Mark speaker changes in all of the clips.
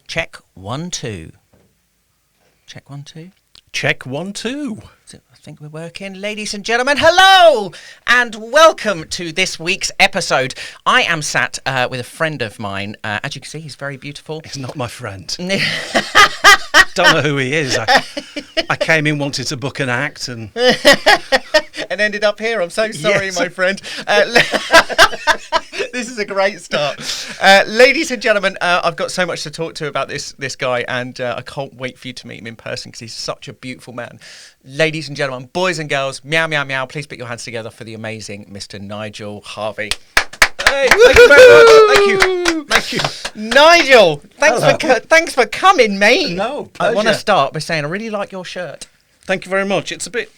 Speaker 1: Check 1 2. Check 1 2.
Speaker 2: Check 1 2.
Speaker 1: So I think we're working. Ladies and gentlemen, hello and welcome to this week's episode. I am sat with a friend of mine. As you can see, he's very beautiful.
Speaker 2: He's not my friend. Don't know who he is. I came in wanting to book an act and
Speaker 1: ended up here. I'm so sorry,
Speaker 2: Yes.
Speaker 1: my friend. This is a great start. Ladies and gentlemen, I've got so much to talk to about this guy, and I can't wait for you to meet him in person because he's such a beautiful man. Ladies and gentlemen, boys and girls, meow, meow, meow, please put your hands together for the amazing Mr. Nigel Harvey.
Speaker 2: hey, thank you very much. Thank you.
Speaker 1: Nigel, thanks for coming, mate.
Speaker 2: No,
Speaker 1: I want to
Speaker 2: pleasure.
Speaker 1: start by saying I really like your shirt.
Speaker 2: Thank you very much. It's a bit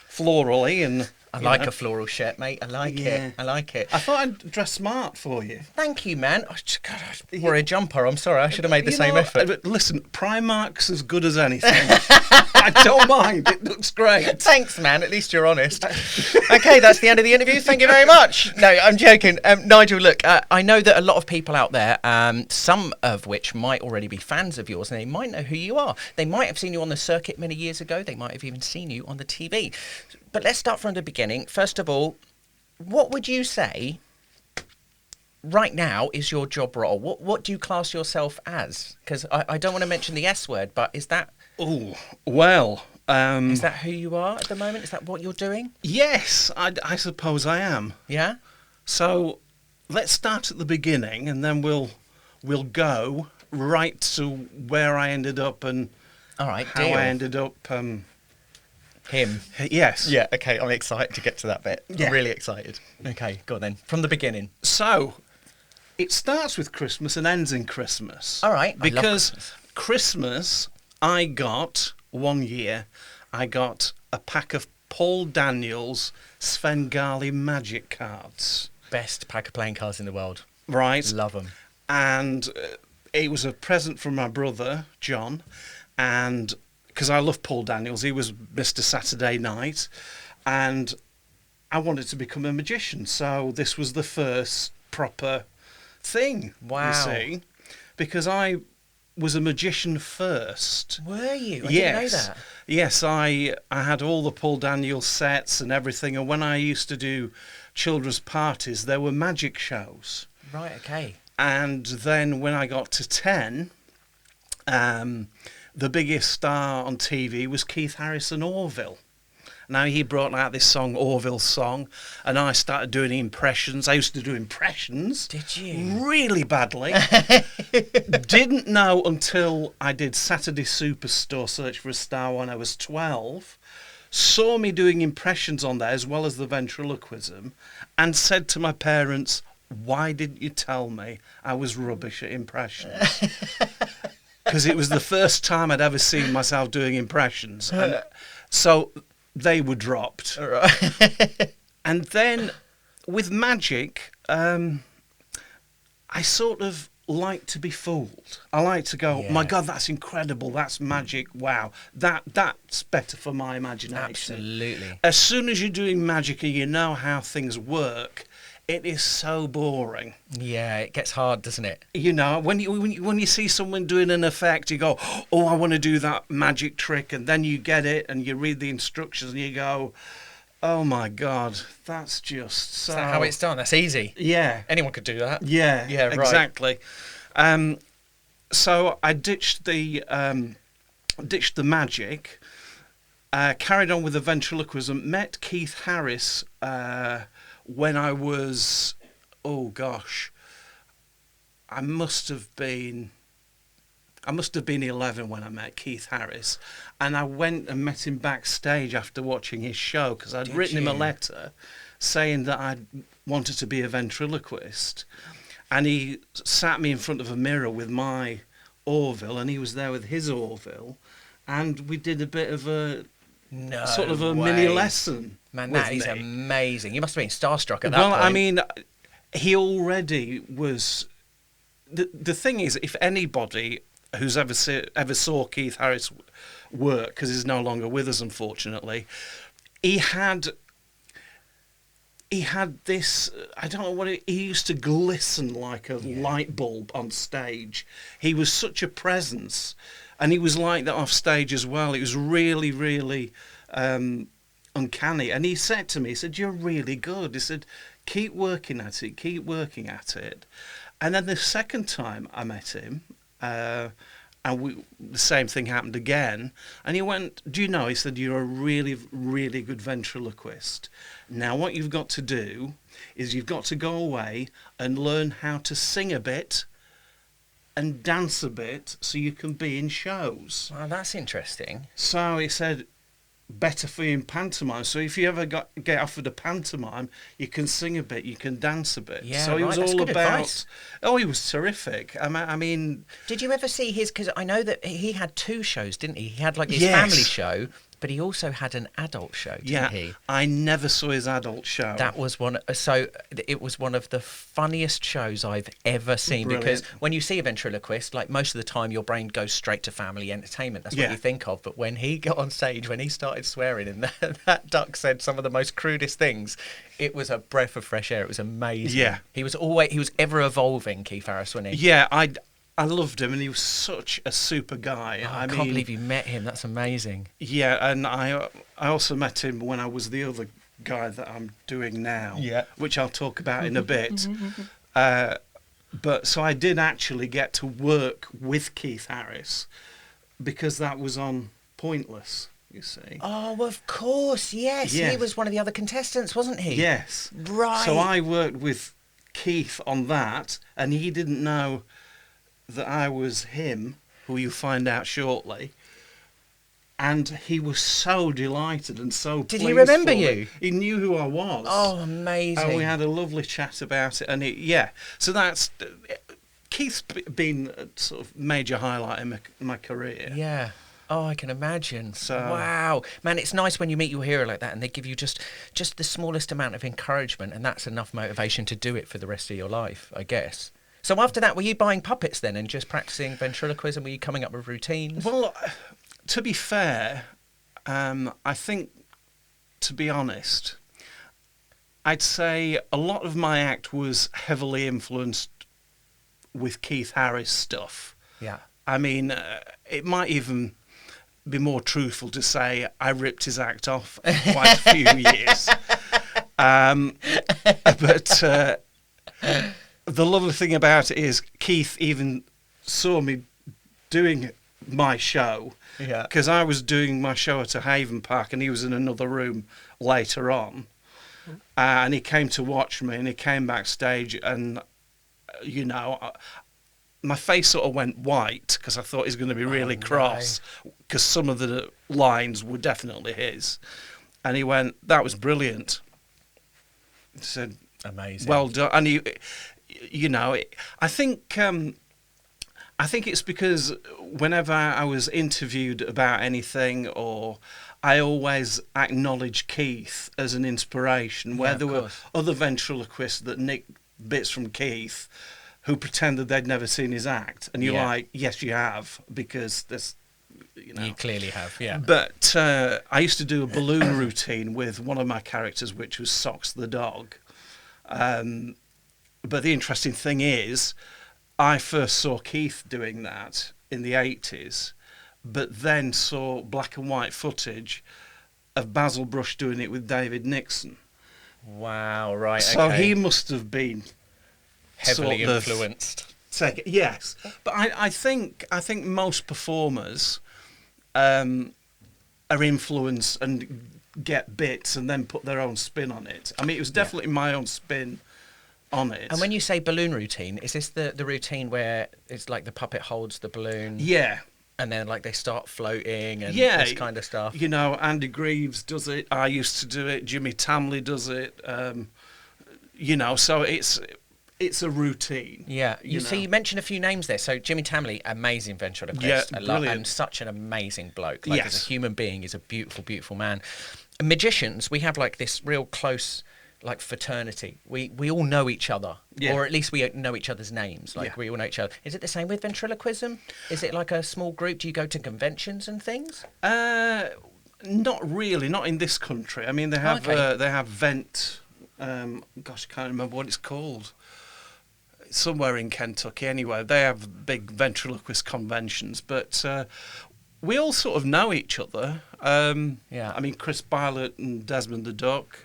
Speaker 2: floral-y and
Speaker 1: I like a floral shirt, mate. I like it. I like it.
Speaker 2: I thought I'd dress smart for you.
Speaker 1: Thank you, man. Oh, God, I wore a jumper. I'm sorry. I should have made the same effort.
Speaker 2: But listen, Primark's as good as anything. I don't mind. It looks great.
Speaker 1: Thanks, man. At least you're honest. Okay, that's the end of the interview. Thank you very much. No, I'm joking. Nigel, look, I know that a lot of people out there, some of which might already be fans of yours, and they might know who you are. They might have seen you on the circuit many years ago. They might have even seen you on the TV. But let's start from the beginning. First of all, what would you say right now is your job role? What do you class yourself as? Because I don't want to mention the S word, but is that...
Speaker 2: Oh, well...
Speaker 1: is that who you are at the moment? Is that what you're doing?
Speaker 2: Yes, I suppose I am.
Speaker 1: Yeah?
Speaker 2: So let's start at the beginning, and then we'll go right to where I ended up and
Speaker 1: All right,
Speaker 2: how
Speaker 1: deal.
Speaker 2: I ended up.
Speaker 1: Him.
Speaker 2: Yes.
Speaker 1: Yeah, okay, I'm excited to get to that bit.
Speaker 2: Yeah.
Speaker 1: I'm really excited. Okay, go on then. From the beginning.
Speaker 2: So it starts with Christmas and ends in Christmas.
Speaker 1: All right, I love
Speaker 2: Because
Speaker 1: Christmas.
Speaker 2: I got one year, I got a pack of Paul Daniels Svengali magic cards.
Speaker 1: Best pack of playing cards in the world.
Speaker 2: Right.
Speaker 1: Love them.
Speaker 2: And it was a present from my brother John, and because I love Paul Daniels, he was Mr. Saturday Night, and I wanted to become a magician, so this was the first proper thing.
Speaker 1: Wow.
Speaker 2: You see, because I was a magician first.
Speaker 1: Were you? I
Speaker 2: Yes.
Speaker 1: didn't know that.
Speaker 2: Yes, I had all the Paul Daniels sets and everything, and when I used to do children's parties, there were magic shows.
Speaker 1: Right, okay.
Speaker 2: And then when I got to 10, the biggest star on TV was Keith Harrison Orville. Now he brought out this song, Orville's Song, and I started doing impressions. I used to do impressions.
Speaker 1: Did you?
Speaker 2: Really badly. Didn't know until I did Saturday Superstore Search for a Star when I was 12. Saw me doing impressions on there as well as the ventriloquism, and said to my parents, "Why didn't you tell me I was rubbish at impressions?" Because it was the first time I'd ever seen myself doing impressions. And so they were dropped.
Speaker 1: All right.
Speaker 2: And then with magic, I sort of like to be fooled. I like to go,
Speaker 1: Yeah.
Speaker 2: my God, that's incredible. That's magic. Wow. That's better for my imagination.
Speaker 1: Absolutely.
Speaker 2: As soon as you're doing magic and you know how things work, it is so boring.
Speaker 1: Yeah, it gets hard, doesn't it?
Speaker 2: You know, when you see someone doing an effect, you go, "Oh, I want to do that magic trick," and then you get it, and you read the instructions, and you go, "Oh my God, that's just so."
Speaker 1: Is that how it's done? That's easy.
Speaker 2: Yeah,
Speaker 1: Anyone could do that.
Speaker 2: yeah,
Speaker 1: Yeah, right.
Speaker 2: exactly. So I ditched the magic, carried on with the ventriloquism. Met Keith Harris when I was, oh gosh, I must have been 11 when I met Keith Harris, and I went and met him backstage after watching his show because I'd
Speaker 1: Did
Speaker 2: written him a
Speaker 1: you?
Speaker 2: letter saying that I wanted to be a ventriloquist, and he sat me in front of a mirror with my Orville, and he was there with his Orville, and we did a bit of a
Speaker 1: No
Speaker 2: sort of a
Speaker 1: way.
Speaker 2: mini lesson.
Speaker 1: Man,
Speaker 2: with
Speaker 1: that is
Speaker 2: me.
Speaker 1: amazing. You must have been starstruck at that
Speaker 2: Well,
Speaker 1: point.
Speaker 2: I mean, he already was. The thing is, if anybody who's ever saw Keith Harris work, because he's no longer with us, unfortunately, he had he had this, I don't know what he used to glisten like a light bulb on stage. He was such a presence, and he was like that off stage as well. It was really, really uncanny. And he said to me, he said, "You're really good." He said, "Keep working at it, keep working at it." And then the second time I met him, the same thing happened again. And he went, "Do you know," he said, "you're a really, really good ventriloquist. Now what you've got to do is you've got to go away and learn how to sing a bit and dance a bit so you can be in shows."
Speaker 1: Wow, that's interesting.
Speaker 2: So he said, better for you in pantomime. So if you ever get offered a pantomime, you can sing a bit, you can dance a bit.
Speaker 1: Yeah,
Speaker 2: so he was
Speaker 1: that's
Speaker 2: all
Speaker 1: good
Speaker 2: about.
Speaker 1: advice.
Speaker 2: Oh, he was terrific. I mean,
Speaker 1: Did you ever see his? Because I know that he had two shows, didn't he? He had like his
Speaker 2: Yes.
Speaker 1: family show, but he also had an adult show, didn't he?
Speaker 2: I never saw his adult show.
Speaker 1: That was one. So it was one of the funniest shows I've ever seen.
Speaker 2: Brilliant.
Speaker 1: Because when you see a ventriloquist, like most of the time, your brain goes straight to family entertainment. That's what
Speaker 2: Yeah.
Speaker 1: you think of. But when he got on stage, when he started swearing, and that duck said some of the most crudest things, it was a breath of fresh air. It was amazing.
Speaker 2: Yeah.
Speaker 1: He was ever evolving, Keith Harris, wasn't he?
Speaker 2: Yeah, I loved him, and he was such a super guy.
Speaker 1: Oh, I can't believe you met him. That's amazing.
Speaker 2: Yeah, and I also met him when I was the other guy that I'm doing now,
Speaker 1: Yeah.
Speaker 2: which I'll talk about in a bit. But so I did actually get to work with Keith Harris because that was on Pointless, you see.
Speaker 1: Oh, of course, yes. He
Speaker 2: Yes.
Speaker 1: was one of the other contestants, wasn't he?
Speaker 2: Yes.
Speaker 1: Right.
Speaker 2: So I worked with Keith on that, and he didn't know that I was him, who you'll find out shortly. And he was so delighted and so
Speaker 1: Did he
Speaker 2: pleased
Speaker 1: remember
Speaker 2: for me.
Speaker 1: you?
Speaker 2: He knew who I was.
Speaker 1: Oh, amazing.
Speaker 2: And we had a lovely chat about it. And so that's... Keith's been a sort of major highlight in my career.
Speaker 1: Yeah. Oh, I can imagine.
Speaker 2: So-
Speaker 1: Wow. Man, it's nice when you meet your hero like that and they give you just the smallest amount of encouragement, and that's enough motivation to do it for the rest of your life, I guess. So after that, were you buying puppets then and just practicing ventriloquism? Were you coming up with routines?
Speaker 2: Well, to be fair, I think, to be honest, I'd say a lot of my act was heavily influenced with Keith Harris stuff.
Speaker 1: Yeah.
Speaker 2: I mean, it might even be more truthful to say I ripped his act off quite a few years. But the lovely thing about it is Keith even saw me doing my show.
Speaker 1: Yeah.
Speaker 2: Because I was doing my show at a Haven Park and he was in another room later on. And he came to watch me and he came backstage and, you know, my face sort of went white because I thought he's going to be really cross because some of the lines were definitely his. And he went, "That was brilliant." He said,
Speaker 1: Amazing.
Speaker 2: "Well done." And he, you know, I think it's because whenever I was interviewed about anything, or I always acknowledge Keith as an inspiration, where
Speaker 1: of
Speaker 2: there were
Speaker 1: course.
Speaker 2: other ventriloquists that nicked bits from Keith who pretended they'd never seen his act. And you're
Speaker 1: Yeah.
Speaker 2: like, yes, you have, because there's, you know.
Speaker 1: You clearly have, yeah.
Speaker 2: But I used to do a balloon routine with one of my characters, which was Socks the dog. But the interesting thing is, I first saw Keith doing that in the 80s, but then saw black and white footage of Basil Brush doing it with David Nixon.
Speaker 1: Wow, right,
Speaker 2: So
Speaker 1: okay.
Speaker 2: he must have been
Speaker 1: Heavily
Speaker 2: sort of
Speaker 1: influenced.
Speaker 2: yes, but I think most performers are influenced and get bits and then put their own spin on it. I mean, it was definitely my own spin on it.
Speaker 1: And when you say balloon routine, is this the routine where it's like the puppet holds the balloon
Speaker 2: yeah,
Speaker 1: and then like they start floating and
Speaker 2: yeah,
Speaker 1: this kind of stuff?
Speaker 2: You know, Andy Greaves does it. I used to do it. Jimmy Tamley does it. You know, so it's a routine.
Speaker 1: Yeah, you
Speaker 2: know.
Speaker 1: see, you mentioned a few names there. So Jimmy Tamley, amazing ventriloquist,
Speaker 2: Yeah,
Speaker 1: I love,
Speaker 2: brilliant.
Speaker 1: and such an amazing bloke. Like as
Speaker 2: Yes.
Speaker 1: a human being, he's a beautiful, beautiful man. Magicians, we have like this real close, like fraternity. We all know each other,
Speaker 2: Yeah.
Speaker 1: or at least we know each other's names. Like
Speaker 2: Yeah.
Speaker 1: we all know each other. Is it the same with ventriloquism? Is it like a small group? Do you go to conventions and things?
Speaker 2: Not really, not in this country. I mean, they have
Speaker 1: Okay.
Speaker 2: they have vent Gosh, I can't remember what it's called. Somewhere in Kentucky, anyway. They have big ventriloquist conventions, but we all sort of know each other.
Speaker 1: Yeah.
Speaker 2: I mean, Chris Bylot and Desmond the Duck,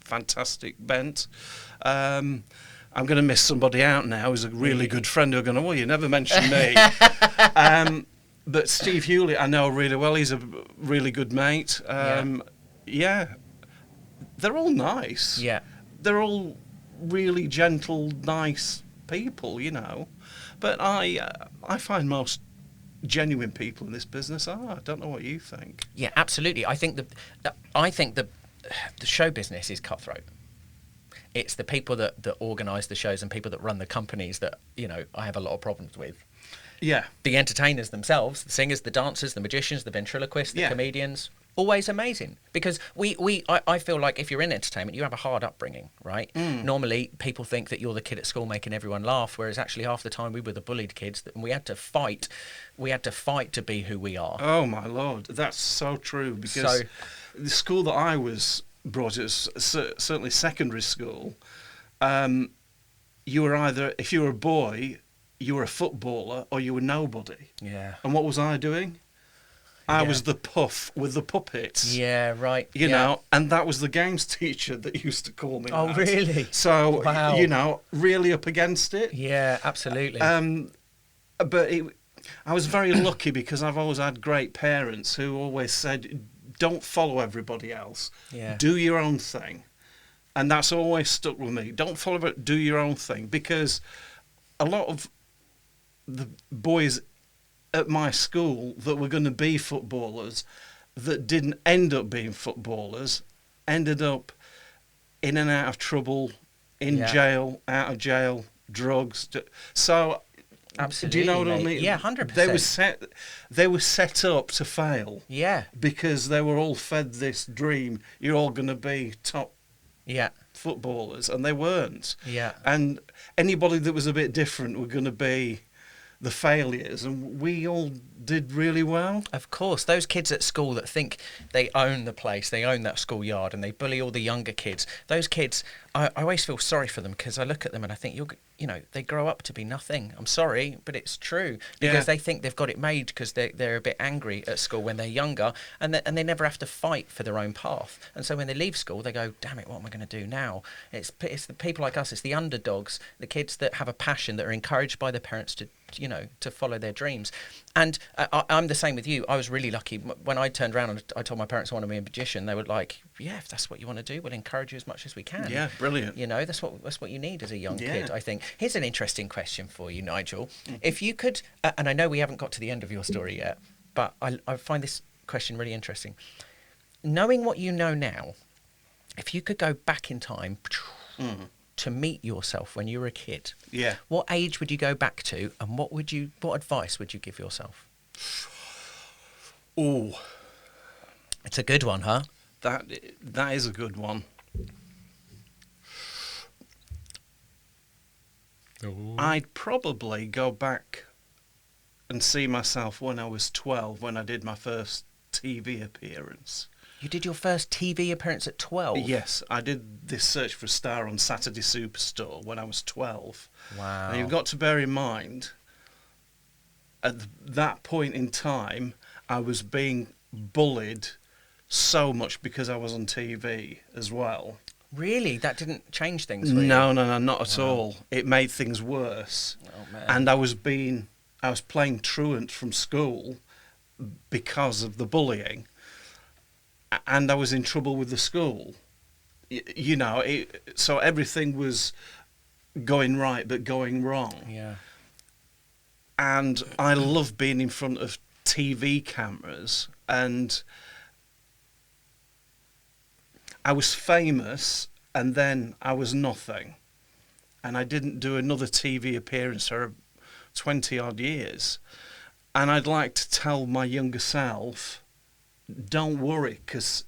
Speaker 2: fantastic bent. I'm going to miss somebody out now who's a really good friend who are going, oh, you never mentioned me. But Steve Hewlett I know really well. He's a really good mate. Yeah. They're all nice.
Speaker 1: Yeah.
Speaker 2: They're all really gentle, nice people, you know. But I find most genuine people in this business are. I don't know what you think.
Speaker 1: Yeah, absolutely. I think the show business is cutthroat. It's the people that organise the shows and people that run the companies that, you know, I have a lot of problems with.
Speaker 2: Yeah.
Speaker 1: The entertainers themselves, the singers, the dancers, the magicians, the ventriloquists, the comedians, always amazing. Because I feel like if you're in entertainment, you have a hard upbringing, right? Normally, people think that you're the kid at school making everyone laugh, whereas actually half the time we were the bullied kids, and we had to fight. We had to fight to be who we are.
Speaker 2: Oh, my Lord. That's so true. Because the school that I was brought up, certainly secondary school, you were either, if you were a boy, you were a footballer or you were nobody.
Speaker 1: Yeah.
Speaker 2: And what was I doing? I was the puff with the puppets.
Speaker 1: Yeah, right.
Speaker 2: You know, and that was the games teacher that used to call me
Speaker 1: Oh,
Speaker 2: that.
Speaker 1: really?
Speaker 2: So,
Speaker 1: Wow.
Speaker 2: you know, really up against it.
Speaker 1: Yeah, absolutely.
Speaker 2: But I was very lucky because I've always had great parents who always said, don't follow everybody else.
Speaker 1: Yeah.
Speaker 2: Do your own thing. And that's always stuck with me. Don't follow it, do your own thing. Because a lot of the boys at my school that were going to be footballers that didn't end up being footballers ended up in and out of trouble, in jail, out of jail, drugs. So,
Speaker 1: absolutely.
Speaker 2: do you know what I mean?
Speaker 1: Yeah, 100%.
Speaker 2: They were set up to fail.
Speaker 1: Yeah.
Speaker 2: Because they were all fed this dream, you're all going to be top footballers, and they weren't.
Speaker 1: Yeah.
Speaker 2: And anybody that was a bit different were going to be the failures, and we all did really well.
Speaker 1: Of course, those kids at school that think they own the place, they own that schoolyard, and they bully all the younger kids. Those kids, I always feel sorry for them because I look at them and I think, you know, they grow up to be nothing. I'm sorry, but it's true because they think they've got it made because they're a bit angry at school when they're younger, and they never have to fight for their own path. And so when they leave school, they go, damn it, what am I going to do now? It's the people like us, it's the underdogs, the kids that have a passion, that are encouraged by their parents to, you know, to follow their dreams. And I'm the same with you. I was really lucky when I turned around and I told my parents I wanted to be a magician. They were like, yeah, if that's what you want to do, we'll encourage you as much as we can.
Speaker 2: Yeah, brilliant.
Speaker 1: You know, that's what you need as a young kid, I think. Here's an interesting question for you, Nigel. If you could, and I know we haven't got to the end of your story yet, but I find this question really interesting. Knowing what you know now, if you could go back in time to meet yourself when you were a kid, what age would you go back to, and what advice would you give yourself?
Speaker 2: Oh,
Speaker 1: it's a good one, huh?
Speaker 2: That is a good one. I'd probably go back and see myself when I was 12, when I did my first TV appearance.
Speaker 1: You did your first TV appearance at 12?
Speaker 2: Yes, I did this Search for a Star on Saturday Superstore when I was 12.
Speaker 1: Wow.
Speaker 2: And you've got to bear in mind, at that point in time, I was being bullied so much because I was on TV as well.
Speaker 1: Really? That didn't change things for you?
Speaker 2: No, not at all. It made things worse.
Speaker 1: Oh, man.
Speaker 2: And I was playing truant from school because of the bullying. And I was in trouble with the school. You know, so everything was going right but going wrong.
Speaker 1: Yeah.
Speaker 2: And I love being in front of TV cameras, and I was famous, and then I was nothing. And I didn't do another TV appearance for 20 odd years. And I'd like to tell my younger self, don't worry, because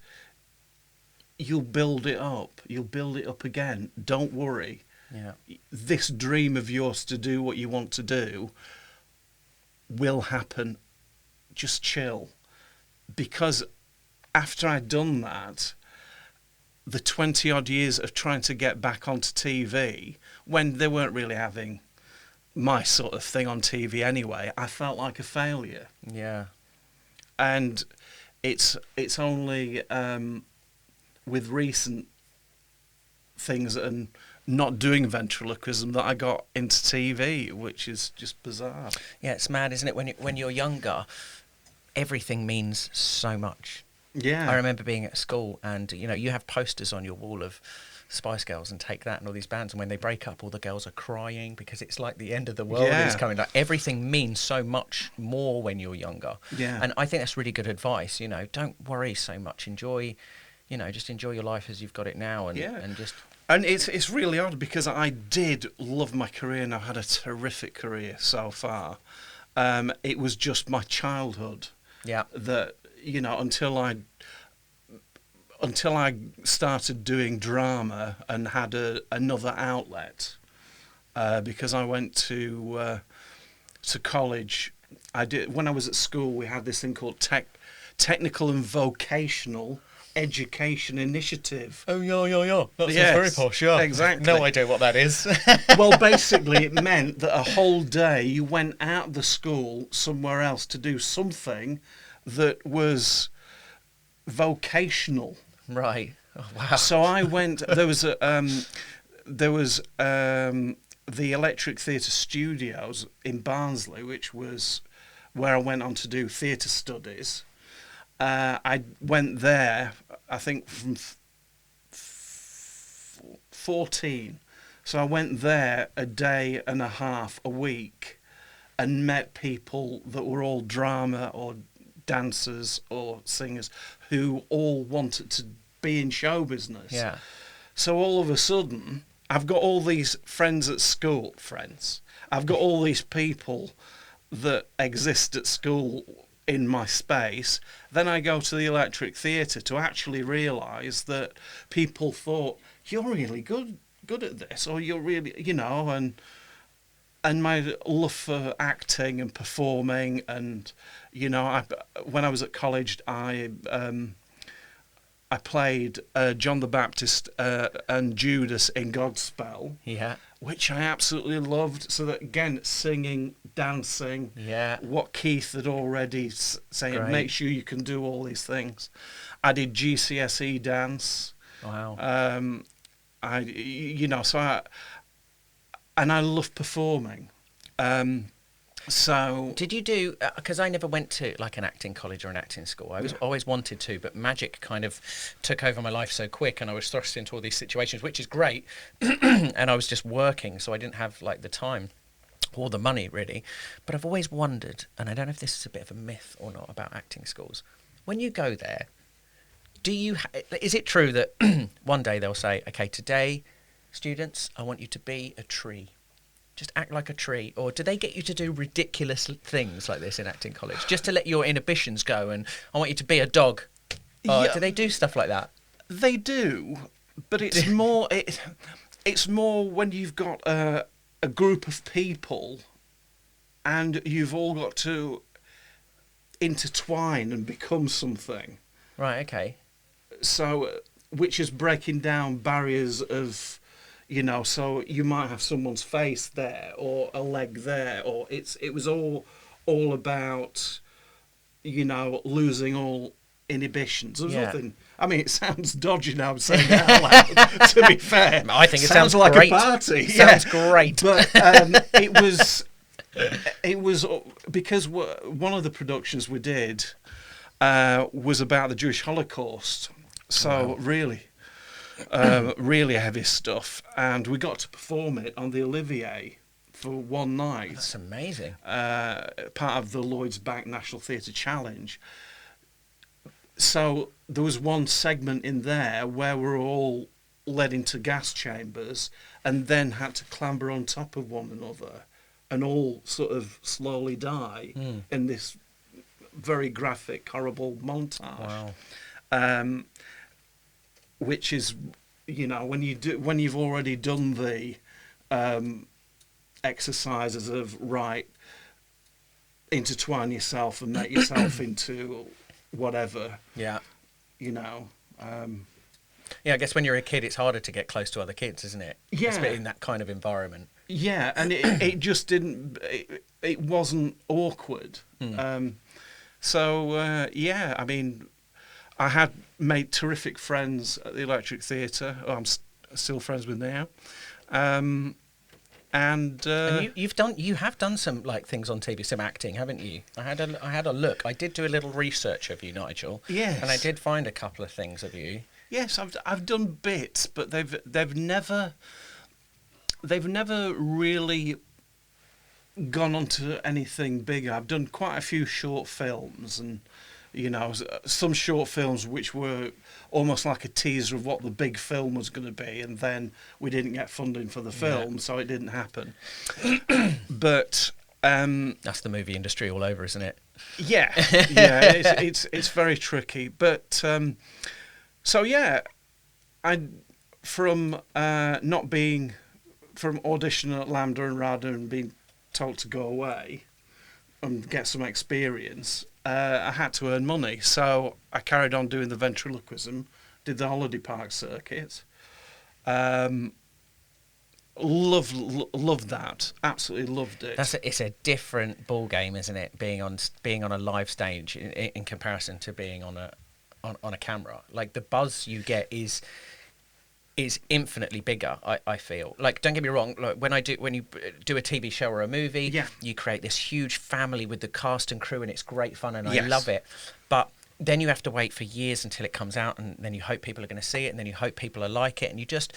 Speaker 2: you'll build it up. You'll build it up again. Don't worry.
Speaker 1: Yeah.
Speaker 2: This dream of yours to do what you want to do will happen. Just chill. Because after I'd done that, the 20 odd years of trying to get back onto TV when they weren't really having my sort of thing on TV anyway, I felt like a failure.
Speaker 1: Yeah.
Speaker 2: And it's only with recent things and not doing ventriloquism that I got into TV, which is just bizarre.
Speaker 1: Yeah, it's mad, isn't it? When you're younger, everything means so much.
Speaker 2: Yeah.
Speaker 1: I remember being at school, and you have posters on your wall of Spice Girls and Take That and all these bands, and when they break up, all the girls are crying because it's like the end of the world is coming. Like, everything means so much more when you're younger.
Speaker 2: Yeah.
Speaker 1: And I think that's really good advice. Don't worry so much. Enjoy, just enjoy your life as you've got it now, and just.
Speaker 2: And it's really odd because I did love my career and I've had a terrific career so far. It was just my childhood.
Speaker 1: Yeah.
Speaker 2: That until I started doing drama and had another outlet, because I went to college. When I was at school. We had this thing called Technical and Vocational Education Initiative.
Speaker 1: Oh yeah. That's
Speaker 2: Yes,
Speaker 1: very posh. Yeah,
Speaker 2: exactly.
Speaker 1: No idea what that is.
Speaker 2: Well, basically, it meant that a whole day you went out of the school somewhere else to do something that was vocational.
Speaker 1: Right. Oh, wow.
Speaker 2: So I went. There was the Electric Theatre Studios in Barnsley, which was where I went on to do theatre studies. I went there, I think, from 14. So I went there a day and a half a week and met people that were all drama or dancers or singers who all wanted to be in show business.
Speaker 1: Yeah.
Speaker 2: So all of a sudden, I've got all these friends at school, I've got all these people that exist at school in my space. Then I go to the Electric Theatre to actually realise that people thought, you're really good at this, or you're really, and my love for acting and performing, and when I was at college, I played John the Baptist and Judas in Godspell.
Speaker 1: Yeah.
Speaker 2: Which I absolutely loved. So that, again, singing, dancing, what Keith had already saying,
Speaker 1: Great.
Speaker 2: Make sure you can do all these things. I did GCSE dance.
Speaker 1: Wow.
Speaker 2: And I love performing. So
Speaker 1: did you do, because I never went to like an acting college or an acting school. I always wanted to, but magic kind of took over my life so quick, and I was thrust into all these situations, which is great. And I was just working, so I didn't have like the time or the money really. But I've always wondered, and I don't know if this is a bit of a myth or not about acting schools. When you go there, is it true that one day they'll say, okay, today, students, I want you to be a tree. Just act like a tree? Or do they get you to do ridiculous things like this in acting college, just to let your inhibitions go, and I want you to be a dog? Do they do stuff like that?
Speaker 2: They do, but it's more it's more when you've got a group of people and you've all got to intertwine and become something.
Speaker 1: Right, okay.
Speaker 2: So, which is breaking down barriers of, so you might have someone's face there or a leg there, or it was all about, losing all inhibitions. There's nothing. I mean, it sounds dodgy now I'm saying that out loud, to be fair.
Speaker 1: I think it sounds
Speaker 2: like
Speaker 1: great.
Speaker 2: a party.
Speaker 1: Sounds great.
Speaker 2: But it was because one of the productions we did was about the Jewish Holocaust. So really heavy stuff, and we got to perform it on the Olivier for one night.
Speaker 1: That's amazing.
Speaker 2: Part of the Lloyd's Bank National Theatre Challenge. So there was one segment in there where we were all led into gas chambers and then had to clamber on top of one another and all sort of slowly die in this very graphic, horrible montage.
Speaker 1: Wow.
Speaker 2: Which is, when you've already done the exercises of intertwine yourself and make yourself into whatever.
Speaker 1: Yeah. Yeah, I guess when you're a kid, it's harder to get close to other kids, isn't it?
Speaker 2: Yeah.
Speaker 1: Especially in that kind of environment.
Speaker 2: Yeah, and it just didn't. It wasn't awkward. Yeah, I mean, I had made terrific friends at the Electric Theatre, who I'm still friends with now. And
Speaker 1: you have done some like things on TV, some acting, haven't you? I had a look. I did do a little research of you, Nigel.
Speaker 2: Yes.
Speaker 1: And I did find a couple of things of you.
Speaker 2: Yes, I've done bits, but they've never really gone on to anything bigger. I've done quite a few short films, and some short films which were almost like a teaser of what the big film was going to be, and then we didn't get funding for the film, so it didn't happen. But
Speaker 1: that's the movie industry all over, isn't it?
Speaker 2: Yeah, it's very tricky. But so yeah, from auditioning at Lambda and RADA and being told to go away and get some experience, I had to earn money, so I carried on doing the ventriloquism, did the holiday park circuit. Loved that, absolutely loved it.
Speaker 1: It's a different ball game, isn't it? Being on a live stage in comparison to being on a camera. Like the buzz you get is infinitely bigger. I feel like, don't get me wrong, like when you do a TV show or a movie, you create this huge family with the cast and crew, and it's great fun, and I love it. But then you have to wait for years until it comes out, and then you hope people are going to see it, and then you hope people are like it, and you just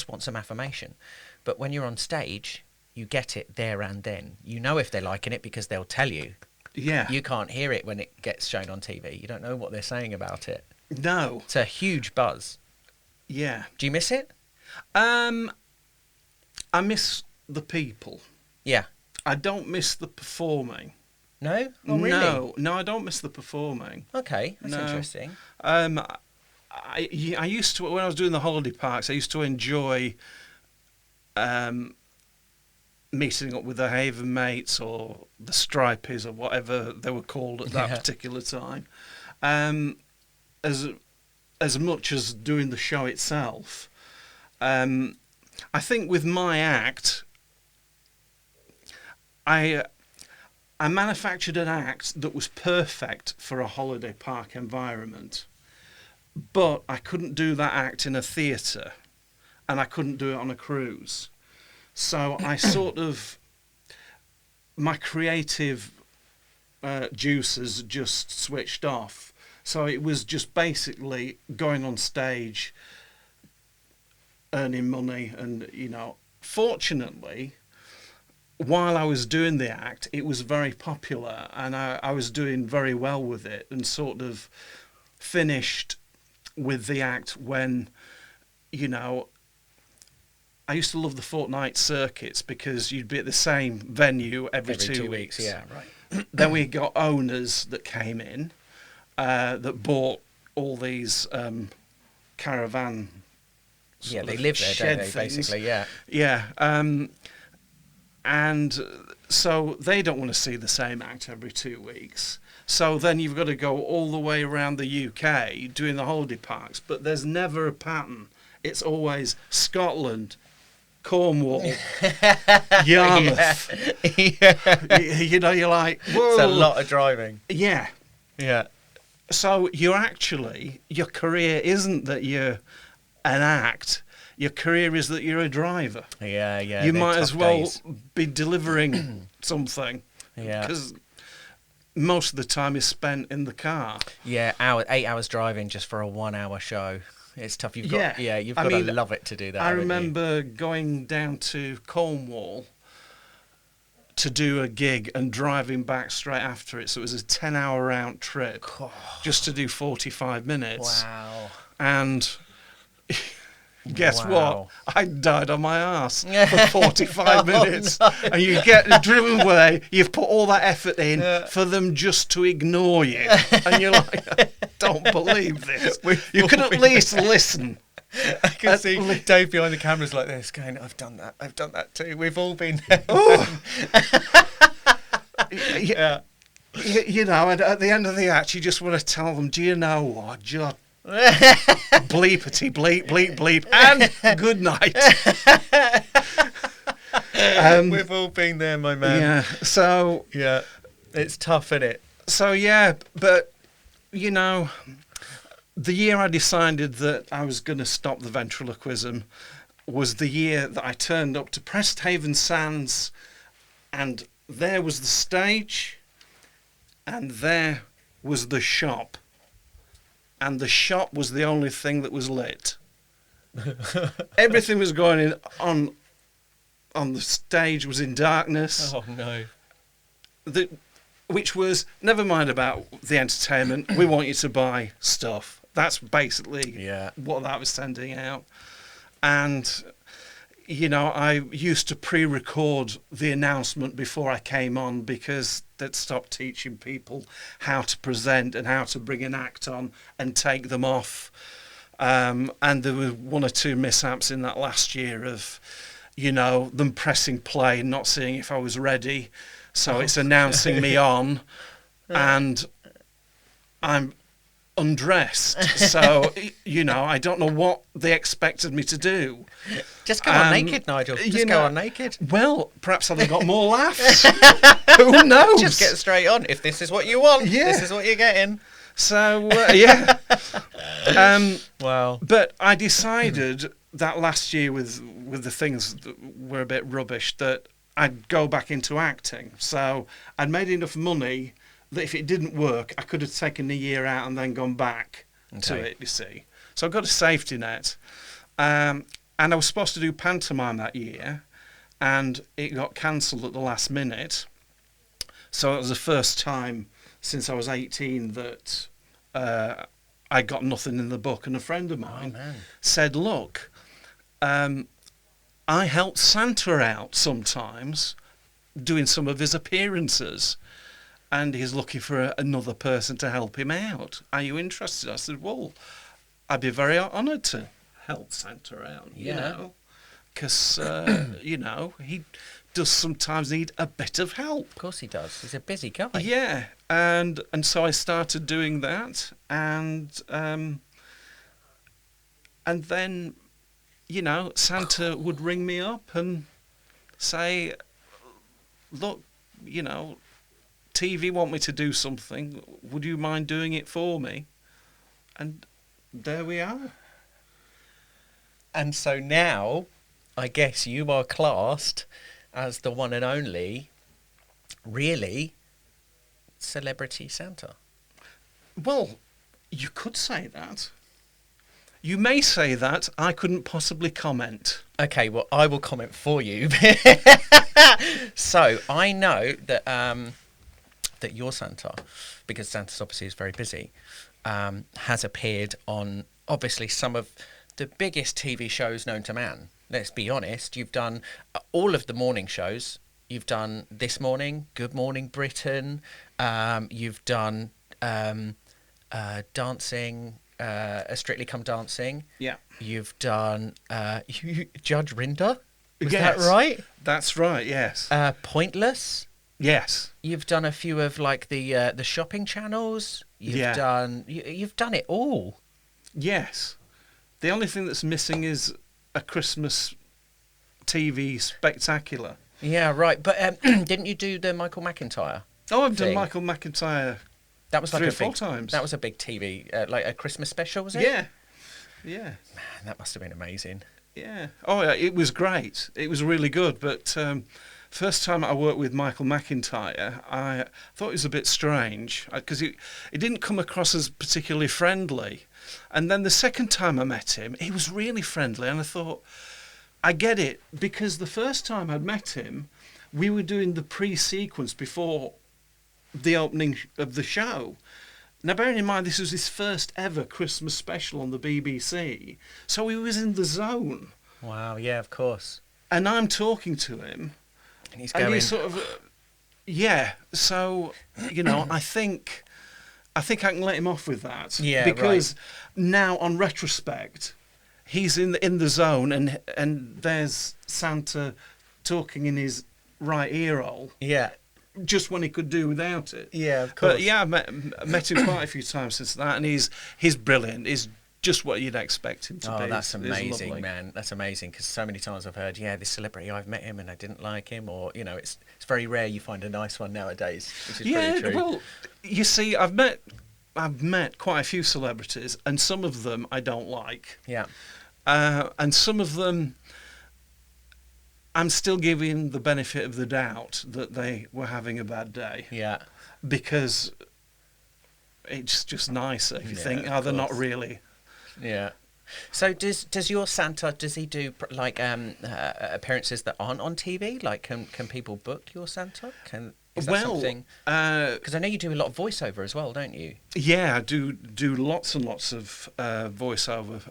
Speaker 1: want some affirmation. But when you're on stage, you get it there and then. You know if they're liking it because they'll tell you.
Speaker 2: Yeah.
Speaker 1: You can't hear it when it gets shown on TV. You don't know what they're saying about it.
Speaker 2: No.
Speaker 1: It's a huge buzz.
Speaker 2: Yeah.
Speaker 1: Do you miss it?
Speaker 2: I miss the people.
Speaker 1: Yeah.
Speaker 2: I don't miss the performing.
Speaker 1: No? Oh, really?
Speaker 2: No, I don't miss the performing.
Speaker 1: Okay, that's interesting.
Speaker 2: I used to, when I was doing the holiday parks, I used to enjoy meeting up with the Haven mates or the Stripies or whatever they were called at that particular time. As much as doing the show itself. I think with my act, I manufactured an act that was perfect for a holiday park environment, but I couldn't do that act in a theatre, and I couldn't do it on a cruise. So I sort of, my creative juices just switched off. So it was just basically going on stage, earning money, and fortunately, while I was doing the act, it was very popular, and I was doing very well with it, and sort of finished with the act when, I used to love the fortnight circuits because you'd be at the same venue every 2 weeks.
Speaker 1: Yeah, right.
Speaker 2: Then we got owners that came in that bought all these caravan.
Speaker 1: Yeah, they live there, don't they? Basically, yeah.
Speaker 2: Yeah. And so they don't want to see the same act every 2 weeks. So then you've got to go all the way around the UK doing the holiday parks, but there's never a pattern. It's always Scotland, Cornwall, Yarmouth. You're like, whoa.
Speaker 1: It's a lot of driving.
Speaker 2: Yeah.
Speaker 1: Yeah.
Speaker 2: So your career isn't that you're an act. Your career is that you're a driver.
Speaker 1: Yeah.
Speaker 2: You might as well be delivering something.
Speaker 1: Yeah.
Speaker 2: Because most of the time is spent in the car.
Speaker 1: Yeah, 8 hours driving just for a 1 hour show. It's tough. You've got to love it to do that.
Speaker 2: I remember going down to Cornwall to do a gig and driving back straight after it. So it was a 10-hour round trip just to do 45 minutes.
Speaker 1: Wow.
Speaker 2: And guess what? I died on my ass for 45 minutes.
Speaker 1: No.
Speaker 2: And you get driven away, you've put all that effort in for them just to ignore you. And you're like, I don't believe this. You could at least listen.
Speaker 1: I can see Dave behind the cameras like this going, I've done that too. We've all been there.
Speaker 2: Yeah. And at the end of the act, you just want to tell them, do you know what? Bleepity bleep bleep bleep and good night.
Speaker 1: We've all been there, my man.
Speaker 2: Yeah. So
Speaker 1: Yeah, it's tough, isn't it?
Speaker 2: So yeah, but you know, the year I decided that I was going to stop the ventriloquism was the year that I turned up to Presthaven Sands, and there was the stage, and there was the shop, and the shop was the only thing that was lit. Everything was going on the stage was in darkness.
Speaker 1: Oh no.
Speaker 2: Which was, never mind about the entertainment, we want you to buy stuff. That's basically what that was sending out. And, you know, I used to pre-record the announcement before I came on because they'd stopped teaching people how to present and how to bring an act on and take them off. And there were one or two mishaps in that last year of, you know, them pressing play and not seeing if I was ready. So it's announcing me on, and I'm undressed. So, you know, I don't know what they expected me to do.
Speaker 1: Just go on naked, Nigel. Just go on naked.
Speaker 2: Well, perhaps I'd have got more laughs. Who knows?
Speaker 1: Just get straight on. If this is what you want, this is what you're getting.
Speaker 2: So, yeah.
Speaker 1: Wow.
Speaker 2: But I decided that last year with the things that were a bit rubbish that I'd go back into acting. So I'd made enough money that if it didn't work, I could have taken a year out and then gone back to it, you see. So I got a safety net. And I was supposed to do pantomime that year, and it got cancelled at the last minute. So it was the first time since I was 18 that I got nothing in the book. And a friend of mine said, look, I help Santa out sometimes doing some of his appearances, and he's looking for another person to help him out. Are you interested? I said, well, I'd be very honoured to help Santa out, you know, because, you know, he does sometimes need a bit of help.
Speaker 1: Of course he does. He's a busy guy.
Speaker 2: Yeah, and so I started doing that, and then, you know, Santa would ring me up and say, look, you know, TV want me to do something. Would you mind doing it for me? And there we are.
Speaker 1: And so now, I guess you are classed as the one and only, really, celebrity Santa.
Speaker 2: Well, you could say that. You may say that. I couldn't possibly comment.
Speaker 1: Okay, well, I will comment for you. So I know that that your Santa, because Santa's obviously is very busy, has appeared on obviously some of the biggest TV shows known to man. Let's be honest. You've done all of the morning shows. You've done This Morning, Good Morning Britain. You've done dancing. Strictly Come Dancing.
Speaker 2: Yeah.
Speaker 1: You've done Judge Rinder. Is
Speaker 2: Yes.
Speaker 1: that right?
Speaker 2: That's right, yes.
Speaker 1: Pointless.
Speaker 2: Yes.
Speaker 1: You've done a few of like the shopping channels. You've done you've done it all.
Speaker 2: Yes. The only thing that's missing is a Christmas TV spectacular.
Speaker 1: Yeah, right. But didn't you do the Michael McIntyre?
Speaker 2: Oh, I've done
Speaker 1: thing?
Speaker 2: Michael McIntyre
Speaker 1: That was like
Speaker 2: 3
Speaker 1: a
Speaker 2: or 4
Speaker 1: big,
Speaker 2: times.
Speaker 1: That was a big TV, like a Christmas special, was it?
Speaker 2: Yeah. Yeah.
Speaker 1: Man, that must have been amazing.
Speaker 2: Yeah. Oh, yeah, it was great. It was really good. But first time I worked with Michael McIntyre, I thought it was a bit strange because it didn't come across as particularly friendly. And then the second time I met him, he was really friendly. And I thought, I get it, because the first time I'd met him, we were doing the pre-sequence before the opening of the show. Now, bearing in mind, this was his first ever Christmas special on the BBC, so he was in the zone.
Speaker 1: Wow, yeah, of course.
Speaker 2: And I'm talking to him,
Speaker 1: And he's going...
Speaker 2: sort of, yeah. So, you know, I think I can let him off with that.
Speaker 1: Yeah,
Speaker 2: because now, on retrospect, he's in the zone, and there's Santa talking in his right ear hole.
Speaker 1: Yeah.
Speaker 2: Just when he could do without it.
Speaker 1: Yeah, of course.
Speaker 2: But yeah, I met him quite a few times since that, and he's brilliant. He's just what you'd expect him to be.
Speaker 1: Oh, that's
Speaker 2: It's
Speaker 1: amazing,
Speaker 2: lovely.
Speaker 1: man. That's amazing, because so many times I've heard, this celebrity, I've met him and I didn't like him, or, it's very rare you find a nice one nowadays, which is pretty true.
Speaker 2: Well, you see, I've met quite a few celebrities, and some of them I don't like.
Speaker 1: Yeah.
Speaker 2: And some of them I'm still giving the benefit of the doubt that they were having a bad day.
Speaker 1: Yeah.
Speaker 2: Because it's just nicer if you think,
Speaker 1: of
Speaker 2: they're not
Speaker 1: course.
Speaker 2: really.
Speaker 1: Yeah. So does your Santa, does he do like appearances that aren't on TV? Like can people book your Santa? Is that something? Because I know you do a lot of voiceover as well, don't you?
Speaker 2: Yeah, I do lots and lots of voiceover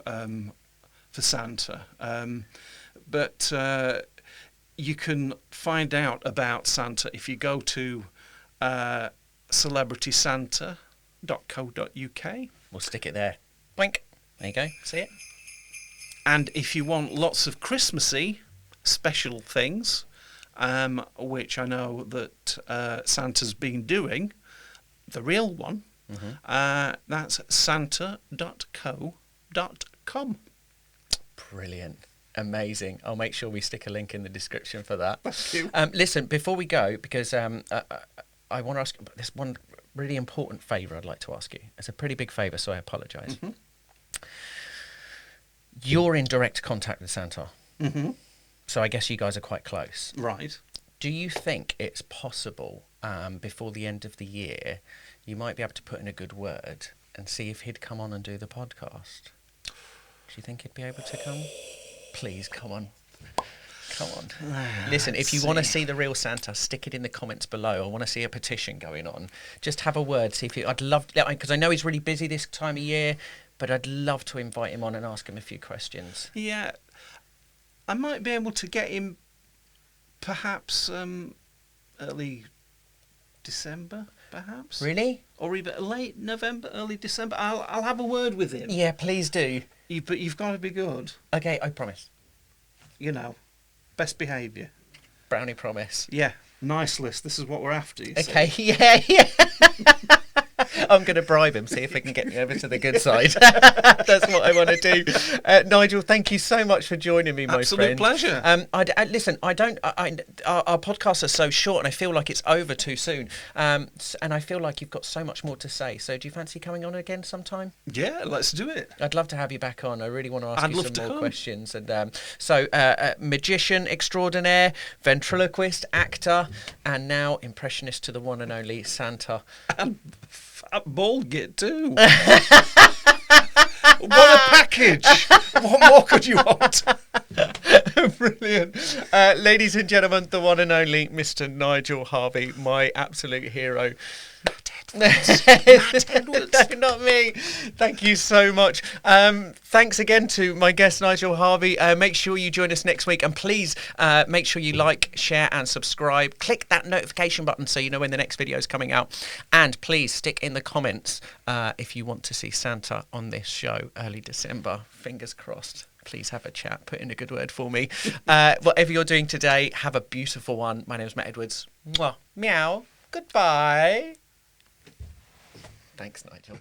Speaker 2: for Santa. But you can find out about Santa if you go to celebritysanta.co.uk.
Speaker 1: We'll stick it there. Blink. There you go. See it?
Speaker 2: And if you want lots of Christmassy special things, which I know that Santa's been doing, the real one, that's santa.co.com.
Speaker 1: Brilliant. Amazing. I'll make sure we stick a link in the description for that.
Speaker 2: Thank you.
Speaker 1: Listen, before we go, because I want to ask, there's one really important favour I'd like to ask you. It's a pretty big favour, so I apologise.
Speaker 2: Mm-hmm.
Speaker 1: You're in direct contact with Santa.
Speaker 2: Mm-hmm.
Speaker 1: So I guess you guys are quite close.
Speaker 2: Right.
Speaker 1: Do you think it's possible before the end of the year you might be able to put in a good word and see if he'd come on and do the podcast? Do you think he'd be able to come? Please, come on. Come on. Listen, if you want to see the real Santa, stick it in the comments below. I want to see a petition going on. Just have a word. See if I'd love, because I know he's really busy this time of year, but I'd love to invite him on and ask him a few questions.
Speaker 2: Yeah. I might be able to get him perhaps early December, perhaps.
Speaker 1: Really?
Speaker 2: Or even late November, early December. I'll have a word with him.
Speaker 1: Yeah, please do.
Speaker 2: But you've got to be good.
Speaker 1: Okay, I promise.
Speaker 2: Best behaviour.
Speaker 1: Brownie promise.
Speaker 2: Yeah, nice list. This is what we're after. You see.
Speaker 1: Okay, yeah. I'm going to bribe him, see if we can get me over to the good side. That's what I want to do. Nigel, thank you so much for joining me, my
Speaker 2: Absolute
Speaker 1: friend.
Speaker 2: pleasure.
Speaker 1: Listen, our podcasts are so short and I feel like it's over too soon. And I feel like you've got so much more to say. So do you fancy coming on again sometime?
Speaker 2: Yeah, let's do it.
Speaker 1: I'd love to have you back on. I really want to ask
Speaker 2: I'd
Speaker 1: you
Speaker 2: love
Speaker 1: some
Speaker 2: to
Speaker 1: more
Speaker 2: come.
Speaker 1: questions. And magician extraordinaire, ventriloquist, actor, and now impressionist to the one and only Santa.
Speaker 2: And fat bald git too. What a package! What more could you want?
Speaker 1: Brilliant. Ladies and gentlemen, the one and only Mr. Nigel Harvey, my absolute hero.
Speaker 2: Matt Edwards.
Speaker 1: No, not me. Thank you so much. Thanks again to my guest, Nigel Harvey. Make sure you join us next week. And please make sure you like, share and subscribe. Click that notification button so you know when the next video is coming out. And please stick in the comments if you want to see Santa on this show early December. Fingers crossed. Please have a chat. Put in a good word for me. Whatever you're doing today, have a beautiful one. My name is Matt Edwards. Mwah. Meow. Goodbye. Thanks, Nigel.